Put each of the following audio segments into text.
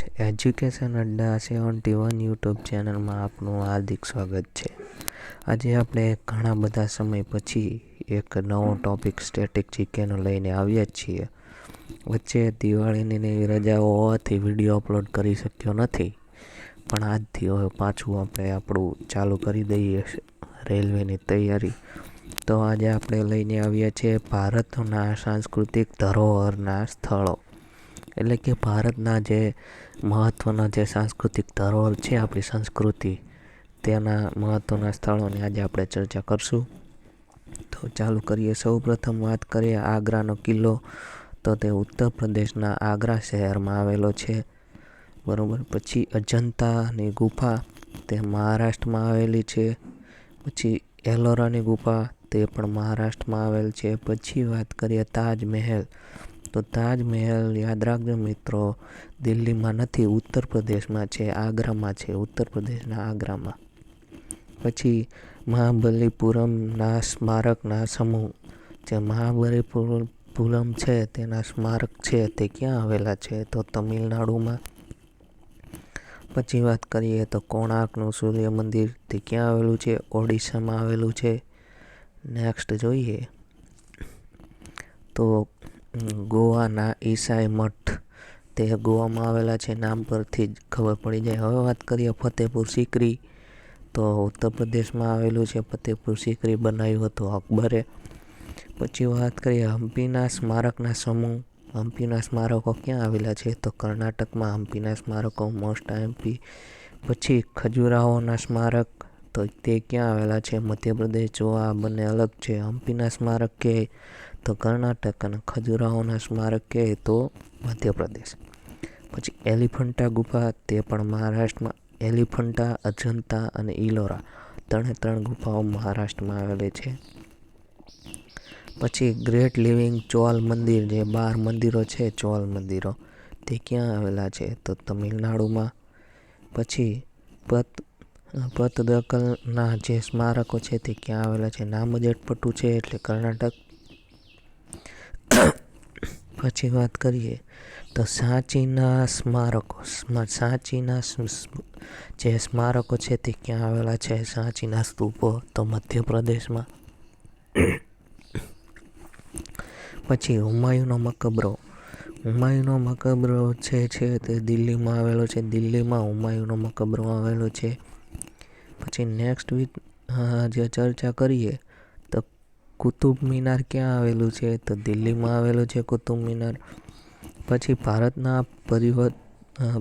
Education અડ્ડા 71 YouTube ચેનલમાં આપનું હાર્દિક સ્વાગત છે. આજે આપણે ઘણા બધા સમય પછી એક નવો ટોપિક સ્ટેટિક જીકેનો લઈને આવ્યા છીએ. વચ્ચે દિવાળીની રજાઓ હોવાથી વિડીયો અપલોડ કરી શક્યો નથી, પણ આજથી હવે પાછું આપણે આપણું ચાલુ કરી દઈએ રેલવેની તૈયારી. તો આજે આપણે લઈને આવ્યા છીએ ભારતના સાંસ્કૃતિક ધરોહરના સ્થળો, એટલે કે ભારતના જે મહત્ત્વના જે સાંસ્કૃતિક ધરોહર છે આપણી સંસ્કૃતિ, તેના મહત્ત્વના સ્થળોની આજે આપણે ચર્ચા કરશું. તો ચાલુ કરીએ. સૌપ્રથમ વાત કરીએ આગ્રાનો કિલ્લો, તો તે ઉત્તર પ્રદેશના આગ્રા શહેરમાં આવેલો છે, બરાબર. પછી અજંતાની ગુફા, તે મહારાષ્ટ્રમાં આવેલી છે. પછી એલોરાની ગુફા, તે પણ મહારાષ્ટ્રમાં આવેલ છે. પછી વાત કરીએ તાજમહેલ, તો તાજમહેલ યાદ રાખજો મિત્રો, દિલ્હીમાં નથી, ઉત્તર પ્રદેશમાં છે, આગ્રામાં છે, ઉત્તર પ્રદેશના આગ્રામાં. પછી મહાબલીપુરમના સ્મારકના સમૂહ, જે મહાબલીપુરમ છે તેના સ્મારક છે તે ક્યાં આવેલા છે, તો તમિલનાડુમાં. પછી વાત કરીએ તો કોણાર્કનું સૂર્ય મંદિર, તે ક્યાં આવેલું છે, ઓડિશામાં આવેલું છે. નેક્સ્ટ જોઈએ તો ગોવાના ઈસાઈ મઠ, તે ગોવામાં આવેલા છે, નામ પરથી જ ખબર પડી જાય. હવે વાત કરીએ ફતેહપુર સિકરી, તો ઉત્તર પ્રદેશમાં આવેલું છે. ફતેહપુર સિકરી બનાવ્યું હતું અકબરે. પછી વાત કરીએ હમ્પીના સ્મારકના સમૂહ, હમ્પીના સ્મારકો ક્યાં આવેલા છે, તો કર્ણાટકમાં હમ્પીના સ્મારકો મોસ્ટ એમપી. પછી ખજુરાહોના સ્મારક, તો તે ક્યાં આવેલા છે, મધ્યપ્રદેશ. જો આ બંને અલગ છે, હમ્પીના સ્મારક કે તો કર્ણાટક અને ખજુરાહોના સ્મારક કે તો મધ્યપ્રદેશ. પછી એલિફન્ટા ગુફા, તે પણ મહારાષ્ટ્રમાં. એલિફન્ટા, અજંતા અને ઇલોરા, ત્રણ ગુફાઓ મહારાષ્ટ્રમાં આવેલી છે. પછી ગ્રેટ લિવિંગ ચોલ મંદિર, જે 12 મંદિરો છે ચોલ મંદિરો, તે ક્યાં આવેલા છે, તો તમિલનાડુમાં. પછી પતદકલના જે સ્મારકો છે તે ક્યાં આવેલા છે, નામ જ અટપટું છે એટલે કર્ણાટક. પછી વાત કરીએ તો સાંચીના સ્મારકો, સાંચીના જે સ્મારકો છે તે ક્યાં આવેલા છે, સાંચીના સ્તૂપો, તો મધ્યપ્રદેશમાં. પછી હુમાયુનો મકબરો, હુમાયુનો મકબરો છે તે દિલ્હીમાં આવેલો છે, દિલ્હીમાં હુમાયુનો મકબરો આવેલો છે. પછી નેક્સ્ટ જે ચર્ચા કરીએ તો કુતુબ મિનાર ક્યાં આવેલું છે, તો દિલ્હીમાં આવેલું છે કુતુબ મિનાર. પછી ભારતના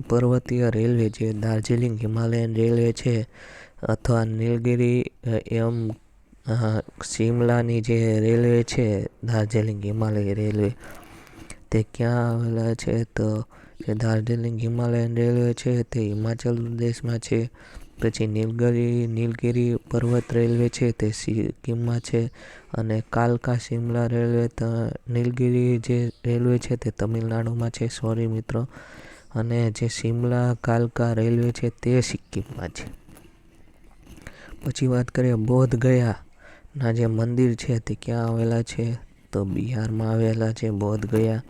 પર્વતીય રેલવે, જે દાર્જિલિંગ હિમાલયન રેલવે છે અથવા નીલગિરી એમ શિમલાની જે રેલવે છે દાર્જિલિંગ હિમાલય રેલવે, તે ક્યાં આવેલા છે, તો જે દાર્જિલિંગ હિમાલયન રેલવે છે તે હિમાચલ પ્રદેશમાં છે. પછી નીલગિરી પર્વત રેલવે છે તે સિક્કિમમાં છે. અને કાલકા શિમલા રેલવે, નીલગિરી જે રેલવે છે તે તમિલનાડુમાં છે, સોરી મિત્રો. અને જે શિમલા કાલકા રેલવે છે તે સિક્કિમમાં છે. પછી વાત કરીએ બોધ ગયાના જે મંદિર છે તે ક્યાં આવેલા છે, તો બિહારમાં આવેલા છે બોધ ગયા.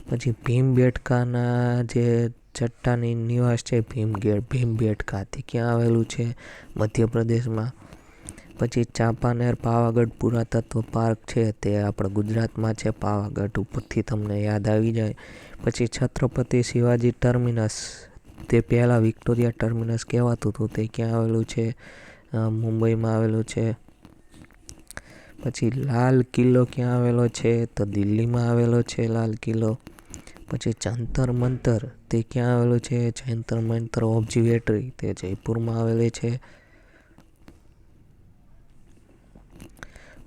પછી ભીમબેટકાના જે ચટ્ટાની નિવાસ છે ભીમબેટકા, તે ક્યાં આવેલું છે, મધ્યપ્રદેશમાં. પછી ચાંપાનેર પાવાગઢ પુરાતત્વ પાર્ક છે તે આપણે ગુજરાતમાં છે, પાવાગઢ ઉપરથી તમને યાદ આવી જાય. પછી છત્રપતિ શિવાજી ટર્મિનસ, તે પહેલાં વિક્ટોરિયા ટર્મિનસ કહેવાતું હતું, તે ક્યાં આવેલું છે, મુંબઈમાં આવેલું છે. પછી લાલ કિલ્લો ક્યાં આવેલો છે, તો દિલ્હીમાં આવેલો છે લાલ કિલ્લો. પછી જંતર મંતર, તે ક્યાં આવેલું છે, જંતર મંતર ઓબ્ઝર્વેટરી, તે જયપુરમાં આવેલી છે.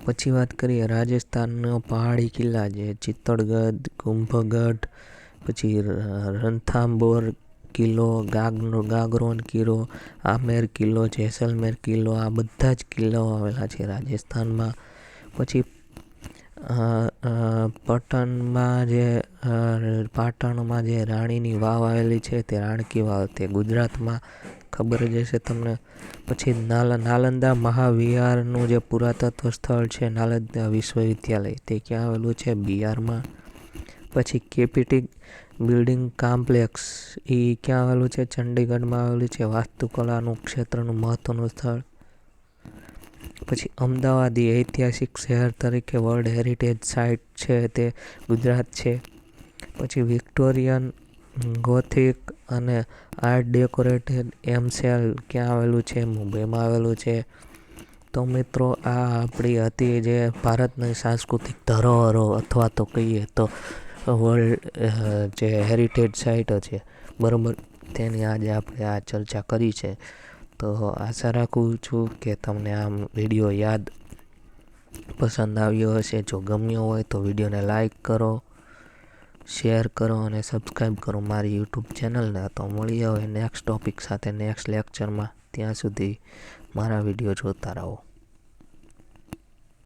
પછી વાત કરીએ રાજસ્થાનનો પહાડી કિલ્લા, જે ચિત્તોડગઢ, કુંભગઢ, પછી રણથાંભોર કિલ્લો, ગાગરોન કિલ્લો, આમેર કિલ્લો, જેસલમેર કિલ્લો, આ બધા જ કિલ્લાઓ આવેલા છે રાજસ્થાનમાં. પછી પાટણમાં જે રાણીની વાવ આવેલી છે તે રાણકી વાવ, તે ગુજરાતમાં, ખબર જ હશે તમને. પછી નાલંદા મહાવિહારનું જે પુરાતત્વ સ્થળ છે નાલંદા વિશ્વવિદ્યાલય, તે ક્યાં આવેલું છે, બિહારમાં. પછી કેપીટી બિલ્ડિંગ કોમ્પ્લેક્સ એ ક્યાં આવેલું છે? ચંડીગઢમાં આવેલું છે. વાસ્તુકલાનું ક્ષેત્રનું મહત્ત્વનું સ્થળ. પછી અમદાવાદ એ ઐતિહાસિક શહેર તરીકે વર્લ્ડ હેરિટેજ સાઇટ છે તે ગુજરાત છે. પછી વિક્ટોરિયન, ગોથિક અને આર્ટ ડેકોરેટેડ એમસેલ ક્યાં આવેલું છે? મુંબઈમાં આવેલું છે. તો મિત્રો આ આપણી હતી જે ભારતની સાંસ્કૃતિક ધરોહરો અથવા તો કહીએ તો વર્લ્ડ જે હેરિટેજ સાઇટો છે બરાબર, તેની આજે આપણે આ ચર્ચા કરી છે. તો આશા રાખું છું કે તમને આ વિડીયો પસંદ આવ્યો હશે. જો ગમ્યો હોય તો વિડીયોને લાઈક કરો, શેર કરો અને સબસ્ક્રાઈબ કરો મારી યુટ્યુબ ચેનલને. તો મળીએ હવે નેક્સ્ટ ટોપિક સાથે નેક્સ્ટ લેક્ચરમાં. ત્યાં સુધી મારા વિડીયો જોતા રહો.